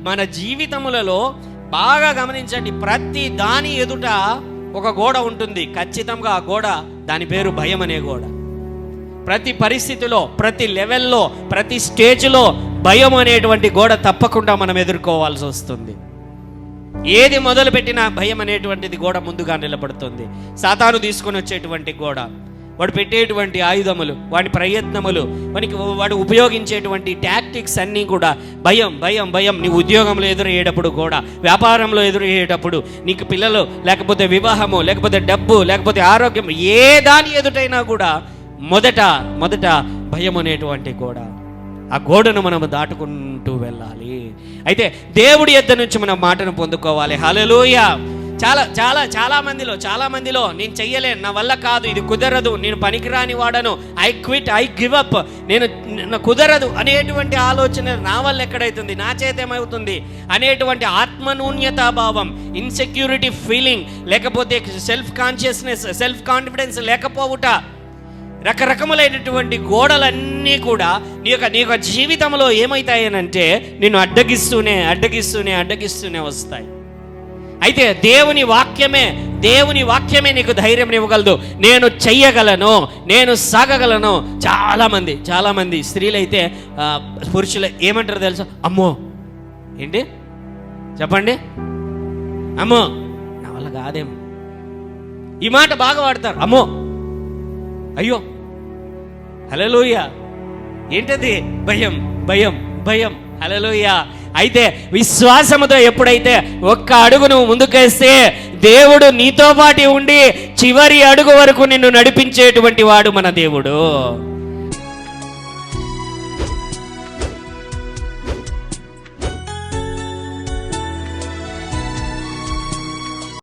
మన జీవితములలో బాగా గమనించండి, ప్రతి దాని ఎదుట ఒక గోడ ఉంటుంది. ఖచ్చితంగా ఆ గోడ, దాని పేరు భయం అనే గోడ. ప్రతి పరిస్థితిలో, ప్రతి లెవెల్లో, ప్రతి స్టేజ్లో భయం అనేటువంటి గోడ తప్పకుండా మనం ఎదుర్కోవాల్సి వస్తుంది. ఏది మొదలుపెట్టినా భయం అనేటువంటిది గోడ ముందుగా నిలబడుతుంది. సాతాను తీసుకొని వచ్చేటువంటి గోడ, వాడు పెట్టేటువంటి ఆయుధములు, వాడి ప్రయత్నములు, వాడు ఉపయోగించేటువంటి టాక్టిక్స్ అన్నీ కూడా భయం భయం భయం. నీ ఉద్యోగంలో ఎదురయ్యేటప్పుడు గోడ, వ్యాపారంలో ఎదురయ్యేటప్పుడు, నీకు పిల్లలు లేకపోతే వివాహము, లేకపోతే డబ్బు, లేకపోతే ఆరోగ్యం, ఏ దాని ఎదుటైనా కూడా మొదట భయం అనేటువంటి గోడ. ఆ గోడను మనము దాటుకుంటూ వెళ్ళాలి. అయితే దేవుడి యొద్ద నుంచి మనం మాటను పొందుకోవాలి. హల్లెలూయా. చాలా మందిలో నేను చెయ్యలేను, నా వల్ల కాదు, ఇది కుదరదు, నేను పనికిరాని వాడను, I quit, I give up, నేను కుదరదు అనేటువంటి ఆలోచన నా వల్ల ఎక్కడైతుంది, నా చేత ఏమవుతుంది అనేటువంటి ఆత్మన్యూన్యతాభావం, ఇన్సెక్యూరిటీ ఫీలింగ్, లేకపోతే సెల్ఫ్ కాన్షియస్నెస్, సెల్ఫ్ కాన్ఫిడెన్స్ లేకపోవుట, రకరకములైనటువంటి గోడలన్నీ కూడా నీ యొక్క జీవితంలో ఏమవుతాయనంటే నిన్ను అడ్డగిస్తూనే వస్తాయి. అయితే దేవుని వాక్యమే నీకు ధైర్యం ఇవ్వగలదు. నేను చెయ్యగలను, నేను సాగగలను. చాలామంది స్త్రీలైతే పురుషులు ఏమంటారు తెలుసా? అమ్మో, ఏంటి చెప్పండి, అమ్మో నా వల్ల కాదేమో. ఈ మాట బాగా వాడతారు, అమ్మో, అయ్యో. హల్లెలూయా. ఏంటది? భయం. హల్లెలూయా. అయితే విశ్వాసముతో ఎప్పుడైతే ఒక్క అడుగు నువ్వు ముందుకేస్తే దేవుడు నీతో పాటు ఉండి చివరి అడుగు వరకు నిన్ను నడిపించేటువంటి వాడు మన దేవుడు.